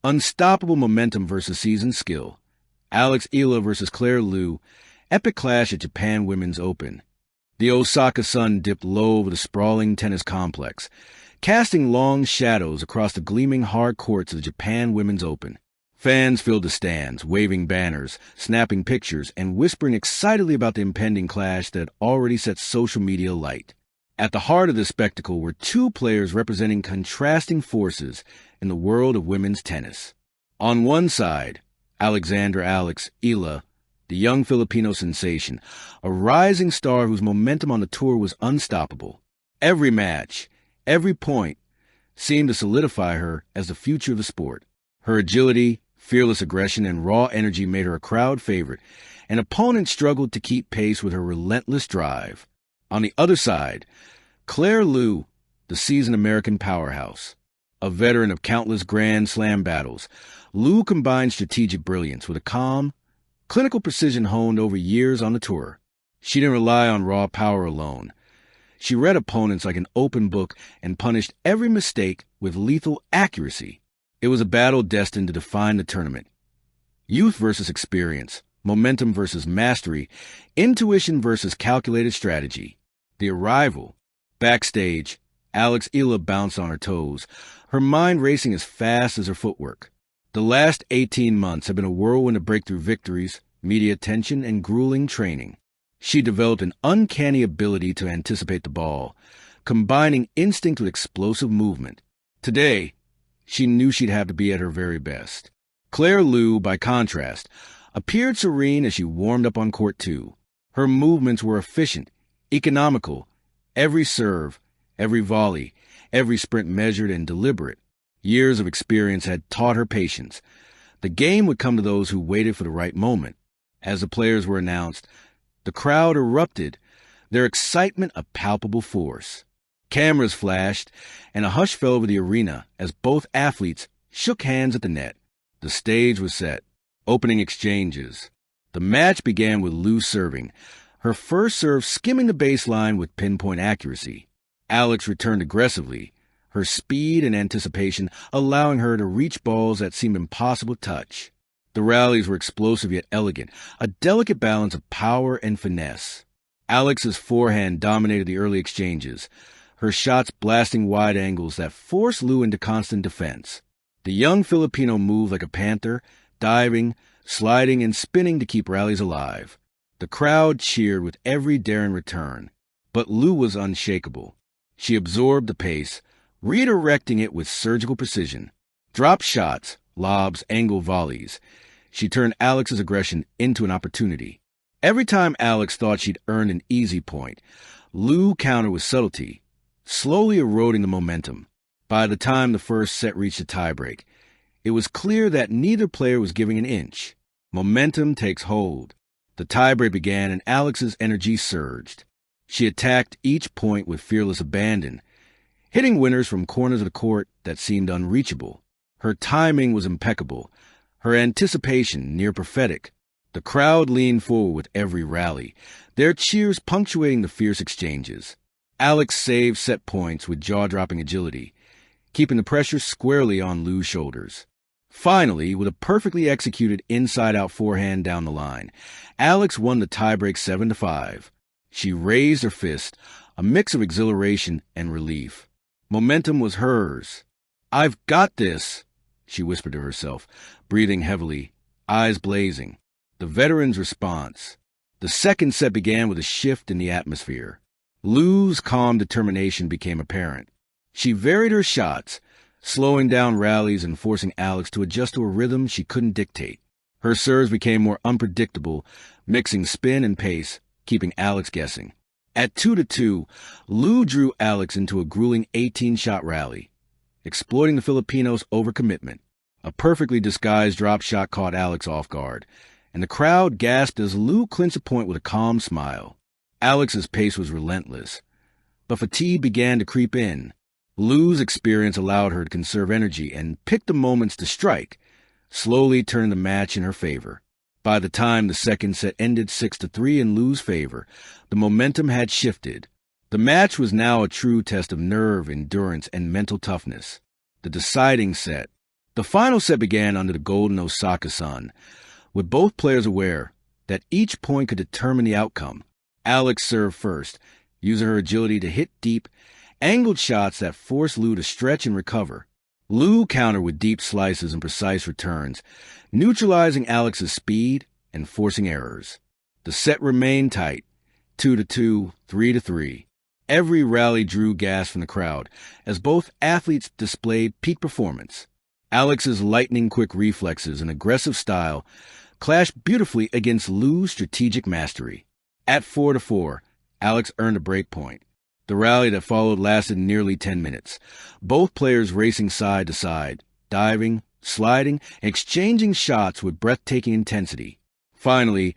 Unstoppable momentum versus seasoned skill. Alex Eala versus Claire Liu. Epic clash at Japan Women's Open. The Osaka sun dipped low over the sprawling tennis complex, casting long shadows across the gleaming hard courts of the Japan Women's Open. Fans filled the stands, waving banners, snapping pictures, and whispering excitedly about the impending clash that had already set social media alight. At the heart of the spectacle were two players representing contrasting forces in the world of women's tennis. On one side, Alexandra Alex Eala, the young Filipino sensation, a rising star whose momentum on the tour was unstoppable. Every match, every point, seemed to solidify her as the future of the sport. Her agility, fearless aggression, and raw energy made her a crowd favorite, and opponents struggled to keep pace with her relentless drive. On the other side, Claire Liu, the seasoned American powerhouse. A veteran of countless Grand Slam battles, Liu combined strategic brilliance with a calm, clinical precision honed over years on the tour. She didn't rely on raw power alone. She read opponents like an open book and punished every mistake with lethal accuracy. It was a battle destined to define the tournament. Youth versus experience, momentum versus mastery, intuition versus calculated strategy. The arrival. Backstage, Alex Eala bounced on her toes, her mind racing as fast as her footwork. The last 18 months have been a whirlwind of breakthrough victories, media attention, and grueling training. She developed an uncanny ability to anticipate the ball, combining instinct with explosive movement. Today, she knew she'd have to be at her very best. Claire Liu, by contrast, appeared serene as she warmed up on court 2. Her movements were efficient, economical, every serve, every volley, every sprint measured and deliberate. Years of experience had taught her patience. The game would come to those who waited for the right moment. As the players were announced, the crowd erupted, their excitement a palpable force. Cameras flashed, and a hush fell over the arena as both athletes shook hands at the net. The stage was set. Opening exchanges. The match began with Liu serving, her first serve skimming the baseline with pinpoint accuracy. Alex returned aggressively, her speed and anticipation allowing her to reach balls that seemed impossible to touch. The rallies were explosive yet elegant, a delicate balance of power and finesse. Alex's forehand dominated the early exchanges, her shots blasting wide angles that forced Liu into constant defense. The young Filipino moved like a panther, diving, sliding, and spinning to keep rallies alive. The crowd cheered with every daring return, but Liu was unshakable. She absorbed the pace, redirecting it with surgical precision. Drop shots, lobs, angle volleys. She turned Alex's aggression into an opportunity. Every time Alex thought she'd earned an easy point, Liu countered with subtlety, slowly eroding the momentum. By the time the first set reached a tiebreak, it was clear that neither player was giving an inch. Momentum takes hold. The tiebreak began and Alex's energy surged. She attacked each point with fearless abandon, hitting winners from corners of the court that seemed unreachable. Her timing was impeccable, her anticipation near prophetic. The crowd leaned forward with every rally, their cheers punctuating the fierce exchanges. Alex saved set points with jaw-dropping agility, keeping the pressure squarely on Liu's shoulders. Finally, with a perfectly executed inside-out forehand down the line, Alex won the tiebreak 7-5. She raised her fist, a mix of exhilaration and relief. Momentum was hers. "I've got this," she whispered to herself, breathing heavily, eyes blazing. The veteran's response. The second set began with a shift in the atmosphere. Liu's calm determination became apparent. She varied her shots, slowing down rallies and forcing Alex to adjust to a rhythm she couldn't dictate. Her serves became more unpredictable, mixing spin and pace, keeping Alex guessing. At 2-2, Liu drew Alex into a grueling 18-shot rally, exploiting the Filipino's overcommitment. A perfectly disguised drop shot caught Alex off guard, and the crowd gasped as Liu clinched a point with a calm smile. Alex's pace was relentless, but fatigue began to creep in. Liu's experience allowed her to conserve energy and pick the moments to strike, slowly turning the match in her favor. By the time the second set ended 6-3 in Liu's favor, the momentum had shifted. The match was now a true test of nerve, endurance, and mental toughness. The deciding set, The final set began under the golden Osaka sun, with both players aware that each point could determine the outcome. Alex served first, using her agility to hit deep, angled shots that forced Lu to stretch and recover. Lu countered with deep slices and precise returns, neutralizing Alex's speed and forcing errors. The set remained tight, 2-2, 3-3. Every rally drew gas from the crowd, as both athletes displayed peak performance. Alex's lightning-quick reflexes and aggressive style clashed beautifully against Lu's strategic mastery. At 4-4, Alex earned a break point. The rally that followed lasted nearly 10 minutes, both players racing side to side, diving, sliding, and exchanging shots with breathtaking intensity. Finally,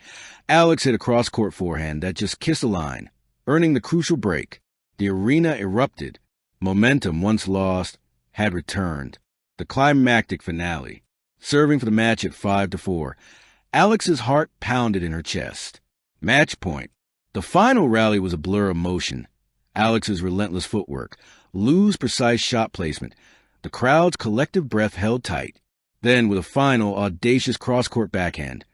Alex hit a cross-court forehand that just kissed the line, earning the crucial break. The arena erupted. Momentum, once lost, had returned. The climactic finale. Serving for the match at 5-4, Alex's heart pounded in her chest. Match point. The final rally was a blur of motion. Alex's relentless footwork, Lu's precise shot placement, the crowd's collective breath held tight. Then, with a final, audacious cross-court backhand,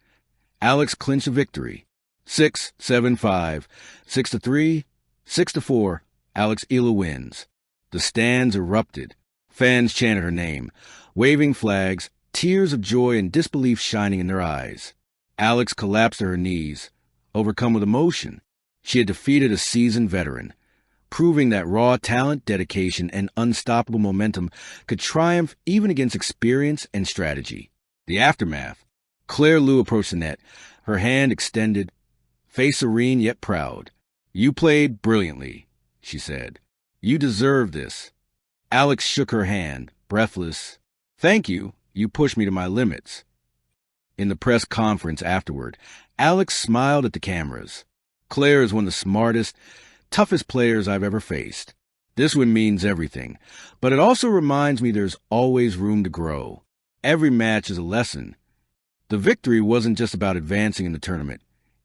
Alex clinched a victory. 6-7-5, 6-3, 6-4, Alex Eala wins. The stands erupted. Fans chanted her name, waving flags, tears of joy and disbelief shining in their eyes. Alex collapsed to her knees, overcome with emotion. She had defeated a seasoned veteran, proving that raw talent, dedication, and unstoppable momentum could triumph even against experience and strategy. The aftermath. Claire Lu approached the net, her hand extended, face serene yet proud. "You played brilliantly," she said. "You deserve this." Alex shook her hand, breathless. "Thank you. You pushed me to my limits." In the press conference afterward, Alex smiled at the cameras. "Claire is one of the smartest, toughest players I've ever faced. This win means everything, but it also reminds me there's always room to grow. Every match is a lesson." The victory wasn't just about advancing in the tournament.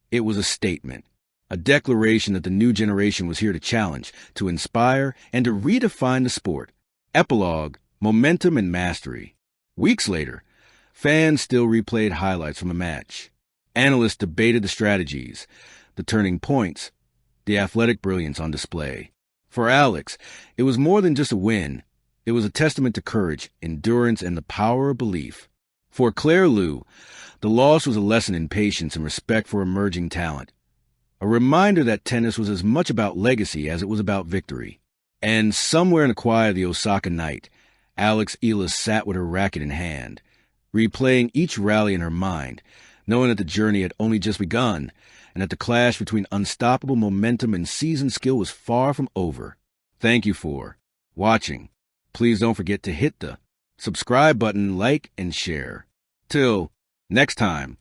It was a statement, a declaration that the new generation was here to challenge, to inspire, and to redefine the sport. Epilogue, momentum and mastery. Weeks later, fans still replayed highlights from the match. Analysts debated the strategies, the turning points, the athletic brilliance on display. For Alex, it was more than just a win. It was a testament to courage, endurance, and the power of belief. For Claire Lu, the loss was a lesson in patience and respect for emerging talent. A reminder that tennis was as much about legacy as it was about victory. And somewhere in the quiet of the Osaka night, Alex Eala sat with her racket in hand, replaying each rally in her mind, knowing that the journey had only just begun, and that the clash between unstoppable momentum and seasoned skill was far from over. Thank you for watching. Please don't forget to hit the subscribe button, like, and share. Till next time.